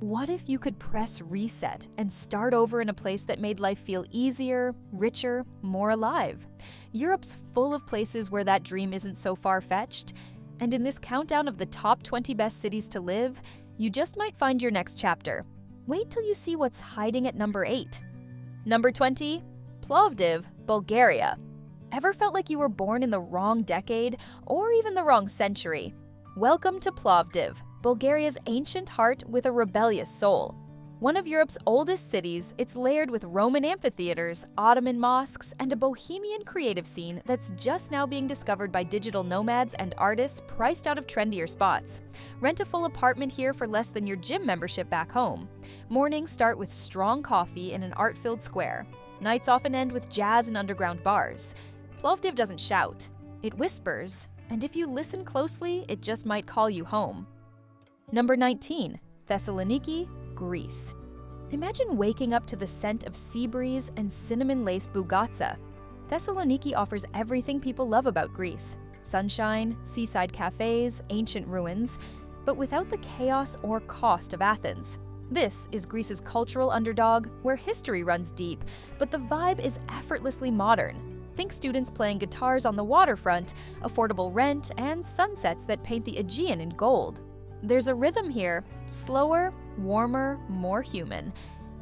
What if you could press reset and start over in a place that made life feel easier, richer, more alive? Europe's full of places where that dream isn't so far-fetched, and in this countdown of the top 20 best cities to live, you just might find your next chapter. Wait till you see what's hiding at number 8. Number 20, Plovdiv, Bulgaria. Ever felt like you were born in the wrong decade or even the wrong century? Welcome to Plovdiv, Bulgaria's ancient heart with a rebellious soul. One of Europe's oldest cities, it's layered with Roman amphitheaters, Ottoman mosques, and a bohemian creative scene that's just now being discovered by digital nomads and artists priced out of trendier spots. Rent a full apartment here for less than your gym membership back home. Mornings start with strong coffee in an art-filled square. Nights often end with jazz and underground bars. Plovdiv doesn't shout, it whispers, and if you listen closely, it just might call you home. Number 19, Thessaloniki, Greece. Imagine waking up to the scent of sea breeze and cinnamon-laced bougatsa. Thessaloniki offers everything people love about Greece: sunshine, seaside cafes, ancient ruins, but without the chaos or cost of Athens. This is Greece's cultural underdog, where history runs deep, but the vibe is effortlessly modern. Think students playing guitars on the waterfront, affordable rent, and sunsets that paint the Aegean in gold. There's a rhythm here, slower, warmer, more human.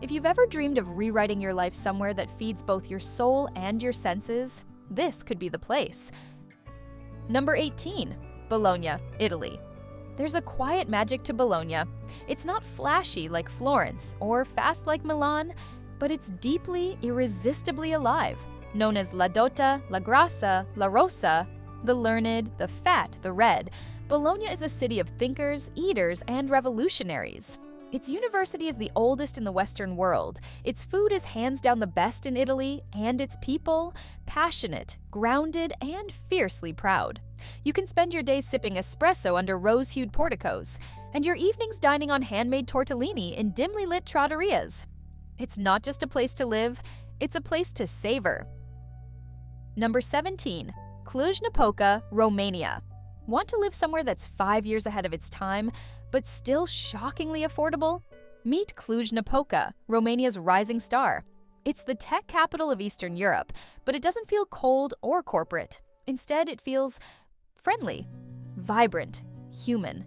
If you've ever dreamed of rewriting your life somewhere that feeds both your soul and your senses, this could be the place. Number 18, Bologna, Italy. There's a quiet magic to Bologna. It's not flashy like Florence or fast like Milan, but it's deeply, irresistibly alive. Known as La Dotta, La Grassa, La Rosa, the learned, the fat, the red, Bologna is a city of thinkers, eaters, and revolutionaries. Its university is the oldest in the Western world. Its food is hands down the best in Italy, and its people, passionate, grounded, and fiercely proud. You can spend your days sipping espresso under rose-hued porticos, and your evenings dining on handmade tortellini in dimly lit trattorias. It's not just a place to live, it's a place to savor. Number 17, Cluj-Napoca, Romania. Want to live somewhere that's 5 years ahead of its time, but still shockingly affordable? Meet Cluj-Napoca, Romania's rising star. It's the tech capital of Eastern Europe, but it doesn't feel cold or corporate. Instead, it feels friendly, vibrant, human.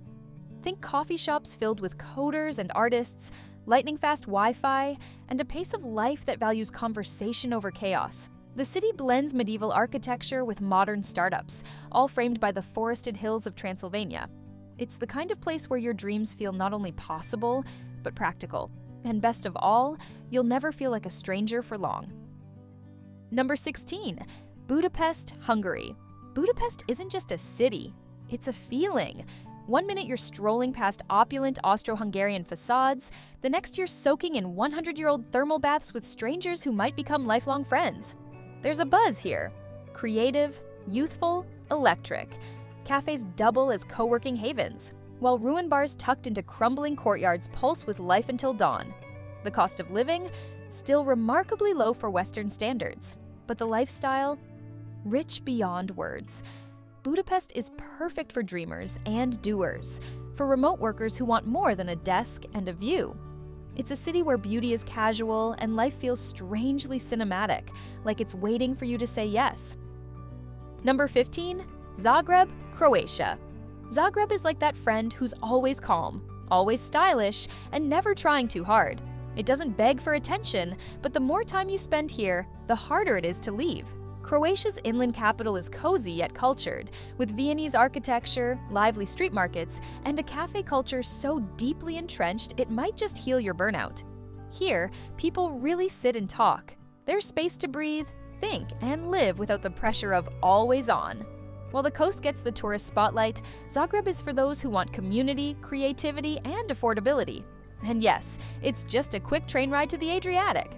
Think coffee shops filled with coders and artists, lightning-fast Wi-Fi, and a pace of life that values conversation over chaos. The city blends medieval architecture with modern startups, all framed by the forested hills of Transylvania. It's the kind of place where your dreams feel not only possible, but practical. And best of all, you'll never feel like a stranger for long. Number 16, Budapest, Hungary. Budapest isn't just a city, it's a feeling. One minute you're strolling past opulent Austro-Hungarian facades, the next you're soaking in 100-year-old thermal baths with strangers who might become lifelong friends. There's a buzz here. Creative, youthful, electric. Cafes double as co-working havens, while ruin bars tucked into crumbling courtyards pulse with life until dawn. The cost of living? Still remarkably low for Western standards. But the lifestyle? Rich beyond words. Budapest is perfect for dreamers and doers, for remote workers who want more than a desk and a view. It's a city where beauty is casual and life feels strangely cinematic, like it's waiting for you to say yes. Number 15, Zagreb, Croatia. Zagreb is like that friend who's always calm, always stylish, and never trying too hard. It doesn't beg for attention, but the more time you spend here, the harder it is to leave. Croatia's inland capital is cozy yet cultured, with Viennese architecture, lively street markets, and a cafe culture so deeply entrenched it might just heal your burnout. Here, people really sit and talk. There's space to breathe, think, and live without the pressure of always on. While the coast gets the tourist spotlight, Zagreb is for those who want community, creativity, and affordability. And yes, it's just a quick train ride to the Adriatic.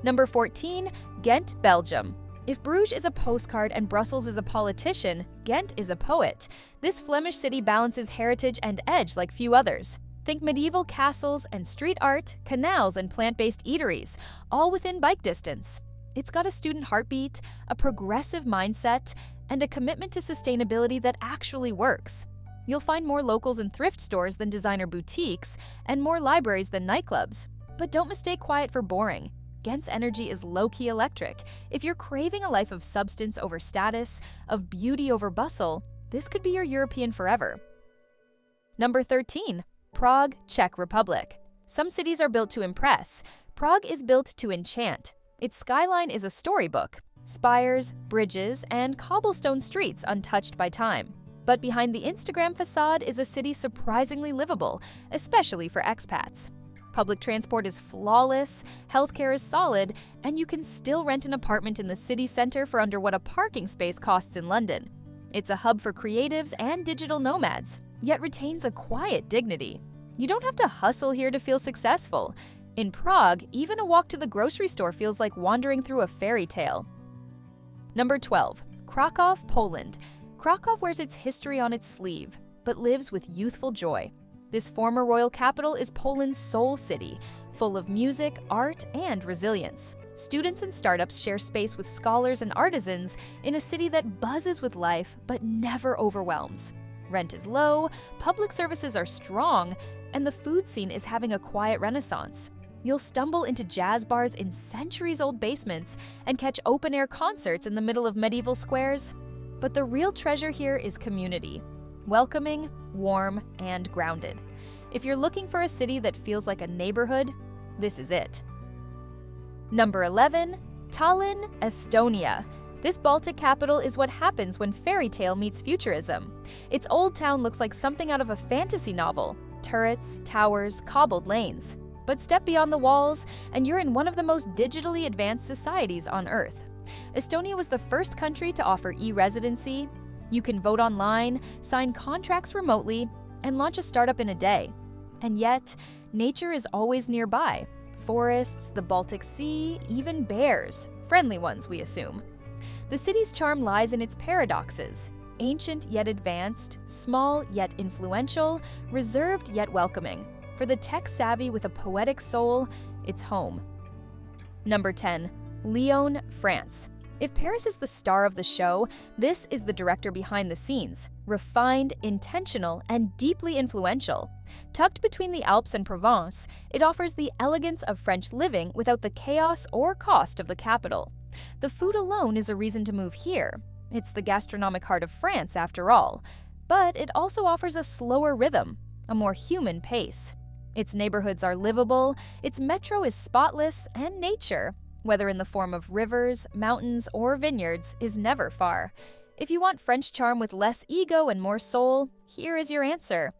Number 14, Ghent, Belgium. If Bruges is a postcard and Brussels is a politician, Ghent is a poet. This Flemish city balances heritage and edge like few others. Think medieval castles and street art, canals and plant-based eateries, all within bike distance. It's got a student heartbeat, a progressive mindset, and a commitment to sustainability that actually works. You'll find more locals and thrift stores than designer boutiques, and more libraries than nightclubs. But don't mistake quiet for boring. Ghent's energy is low-key electric. If you're craving a life of substance over status, of beauty over bustle, this could be your European forever. Number 13. Prague, Czech Republic. Some cities are built to impress. Prague is built to enchant. Its skyline is a storybook. Spires, bridges, and cobblestone streets untouched by time. But behind the Instagram facade is a city surprisingly livable, especially for expats. Public transport is flawless, healthcare is solid, and you can still rent an apartment in the city center for under what a parking space costs in London. It's a hub for creatives and digital nomads, yet retains a quiet dignity. You don't have to hustle here to feel successful. In Prague, even a walk to the grocery store feels like wandering through a fairy tale. Number 12. Krakow, Poland. Krakow wears its history on its sleeve, but lives with youthful joy. This former royal capital is Poland's soul city, full of music, art, and resilience. Students and startups share space with scholars and artisans in a city that buzzes with life but never overwhelms. Rent is low, public services are strong, and the food scene is having a quiet renaissance. You'll stumble into jazz bars in centuries-old basements and catch open-air concerts in the middle of medieval squares. But the real treasure here is community. Welcoming, warm, and grounded. If you're looking for a city that feels like a neighborhood, this is it. Number 11. Tallinn, Estonia. This Baltic capital is what happens when fairy tale meets futurism. Its old town looks like something out of a fantasy novel. Turrets, towers, cobbled lanes. But step beyond the walls, and you're in one of the most digitally advanced societies on Earth. Estonia was the first country to offer e-residency. You can vote online, sign contracts remotely, and launch a startup in a day. And yet, nature is always nearby. Forests, the Baltic Sea, even bears. Friendly ones, we assume. The city's charm lies in its paradoxes. Ancient yet advanced, small yet influential, reserved yet welcoming. For the tech-savvy with a poetic soul, it's home. Number 10. Lyon, France. If Paris is the star of the show, this is the director behind the scenes. Refined, intentional, and deeply influential. Tucked between the Alps and Provence, it offers the elegance of French living without the chaos or cost of the capital. The food alone is a reason to move here. It's the gastronomic heart of France, after all. But it also offers a slower rhythm, a more human pace. Its neighborhoods are livable, its metro is spotless, and nature, whether in the form of rivers, mountains, or vineyards, is never far. If you want French charm with less ego and more soul, here is your answer.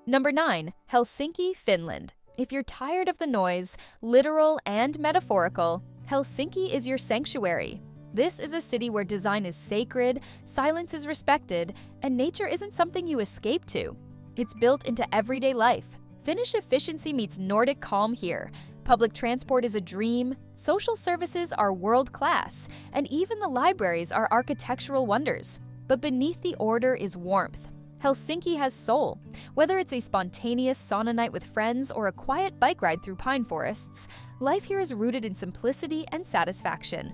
Number 9. Helsinki, Finland. If you're tired of the noise, literal and metaphorical, Helsinki is your sanctuary. This is a city where design is sacred, silence is respected, and nature isn't something you escape to. It's built into everyday life. Finnish efficiency meets Nordic calm here. Public transport is a dream, social services are world-class, and even the libraries are architectural wonders. But beneath the order is warmth. Helsinki has soul. Whether it's a spontaneous sauna night with friends or a quiet bike ride through pine forests, life here is rooted in simplicity and satisfaction.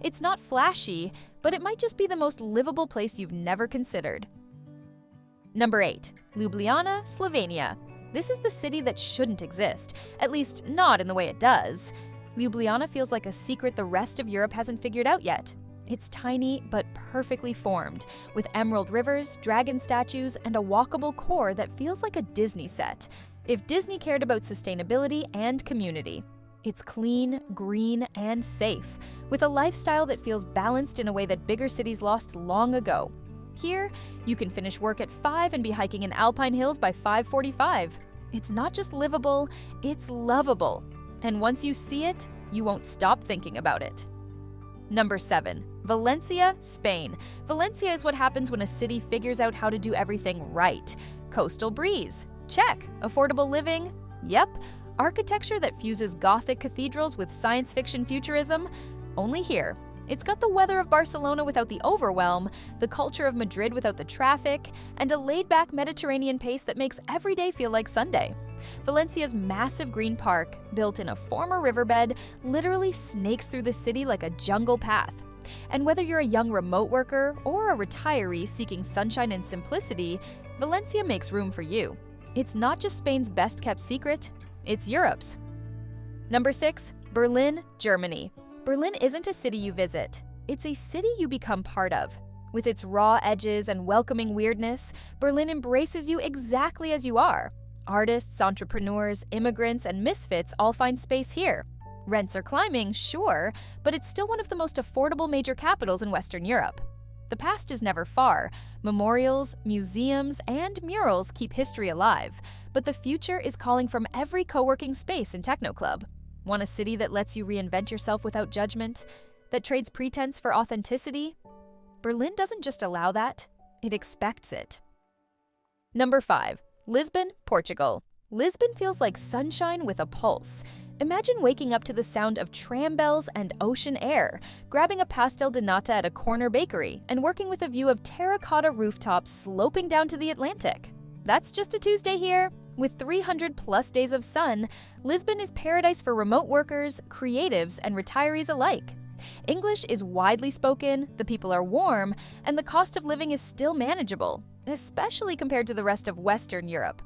It's not flashy, but it might just be the most livable place you've never considered. Number 8. Ljubljana, Slovenia. This is the city that shouldn't exist, at least not in the way it does. Ljubljana feels like a secret the rest of Europe hasn't figured out yet. It's tiny but perfectly formed, with emerald rivers, dragon statues, and a walkable core that feels like a Disney set, if Disney cared about sustainability and community. It's clean, green, and safe, with a lifestyle that feels balanced in a way that bigger cities lost long ago. Here, you can finish work at 5 and be hiking in Alpine Hills by 5:45. It's not just livable, it's lovable. And once you see it, you won't stop thinking about it. Number 7. Valencia, Spain. Valencia is what happens when a city figures out how to do everything right. Coastal breeze. Check. Affordable living? Yep. Architecture that fuses Gothic cathedrals with science fiction futurism? Only here. It's got the weather of Barcelona without the overwhelm, the culture of Madrid without the traffic, and a laid-back Mediterranean pace that makes every day feel like Sunday. Valencia's massive green park, built in a former riverbed, literally snakes through the city like a jungle path. And whether you're a young remote worker or a retiree seeking sunshine and simplicity, Valencia makes room for you. It's not just Spain's best-kept secret, it's Europe's. Number 6. Berlin, Germany. Berlin isn't a city you visit. It's a city you become part of. With its raw edges and welcoming weirdness, Berlin embraces you exactly as you are. Artists, entrepreneurs, immigrants, and misfits all find space here. Rents are climbing, sure, but it's still one of the most affordable major capitals in Western Europe. The past is never far. Memorials, museums, and murals keep history alive, but the future is calling from every co-working space and techno club. Want a city that lets you reinvent yourself without judgment? That trades pretense for authenticity? Berlin doesn't just allow that, it expects it. Number 5. Lisbon, Portugal. Lisbon feels like sunshine with a pulse. Imagine waking up to the sound of tram bells and ocean air, grabbing a pastel de nata at a corner bakery, and working with a view of terracotta rooftops sloping down to the Atlantic. That's just a Tuesday here. With 300+ days of sun, Lisbon is paradise for remote workers, creatives, and retirees alike. English is widely spoken, the people are warm, and the cost of living is still manageable, especially compared to the rest of Western Europe.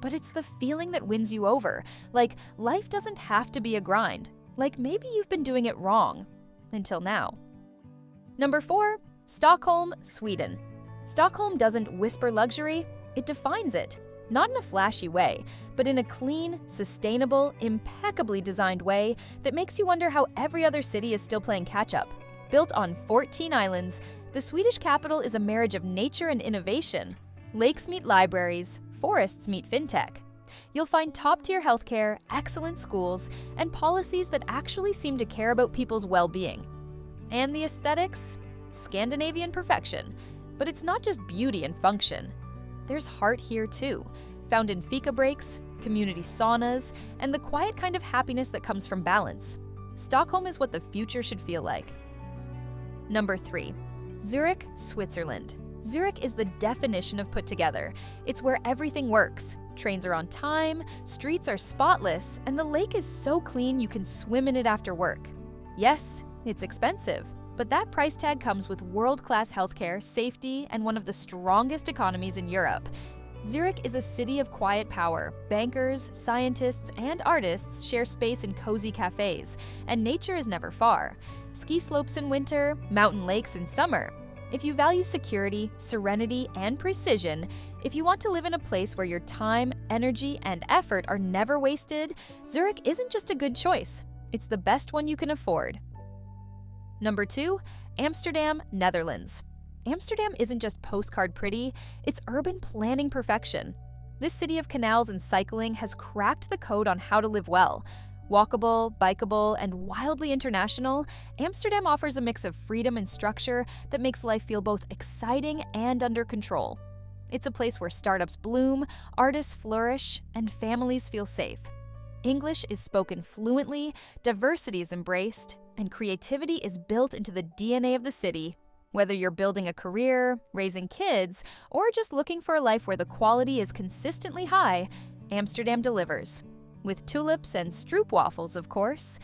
But it's the feeling that wins you over, like life doesn't have to be a grind, like maybe you've been doing it wrong, until now. Number 4, Stockholm, Sweden. Stockholm doesn't whisper luxury, it defines it. Not in a flashy way, but in a clean, sustainable, impeccably designed way that makes you wonder how every other city is still playing catch-up. Built on 14 islands, the Swedish capital is a marriage of nature and innovation. Lakes meet libraries, forests meet fintech. You'll find top-tier healthcare, excellent schools, and policies that actually seem to care about people's well-being. And the aesthetics? Scandinavian perfection. But it's not just beauty and function. There's heart here too, found in fika breaks, community saunas, and the quiet kind of happiness that comes from balance. Stockholm is what the future should feel like. Number 3. Zurich, Switzerland. Zurich is the definition of put together. It's where everything works. Trains are on time, streets are spotless, and the lake is so clean you can swim in it after work. Yes, it's expensive, but that price tag comes with world-class healthcare, safety, and one of the strongest economies in Europe. Zurich is a city of quiet power. Bankers, scientists, and artists share space in cozy cafes, and nature is never far. Ski slopes in winter, mountain lakes in summer. If you value security, serenity, and precision, if you want to live in a place where your time, energy, and effort are never wasted, Zurich isn't just a good choice. It's the best one you can afford. Number 2, Amsterdam, Netherlands. Amsterdam isn't just postcard pretty, it's urban planning perfection. This city of canals and cycling has cracked the code on how to live well. Walkable, bikeable, and wildly international, Amsterdam offers a mix of freedom and structure that makes life feel both exciting and under control. It's a place where startups bloom, artists flourish, and families feel safe. English is spoken fluently, diversity is embraced, and creativity is built into the DNA of the city. Whether you're building a career, raising kids, or just looking for a life where the quality is consistently high, Amsterdam delivers. With tulips and stroopwafels, of course.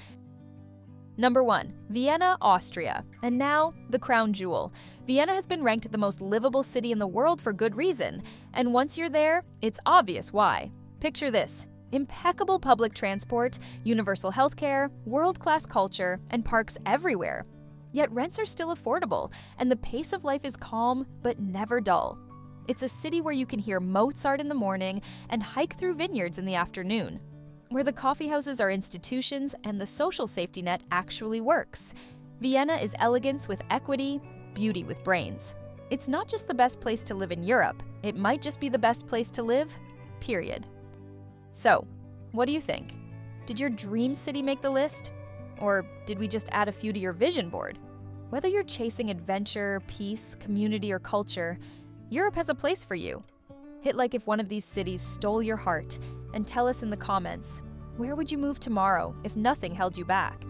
Number 1, Vienna, Austria. And now, the crown jewel. Vienna has been ranked the most livable city in the world for good reason. And once you're there, it's obvious why. Picture this: impeccable public transport, universal healthcare, world-class culture, and parks everywhere. Yet rents are still affordable, and the pace of life is calm but never dull. It's a city where you can hear Mozart in the morning and hike through vineyards in the afternoon, where the coffeehouses are institutions and the social safety net actually works. Vienna is elegance with equity, beauty with brains. It's not just the best place to live in Europe, it might just be the best place to live, period. So, what do you think? Did your dream city make the list? Or did we just add a few to your vision board? Whether you're chasing adventure, peace, community, or culture, Europe has a place for you. Hit like if one of these cities stole your heart, and tell us in the comments, where would you move tomorrow if nothing held you back?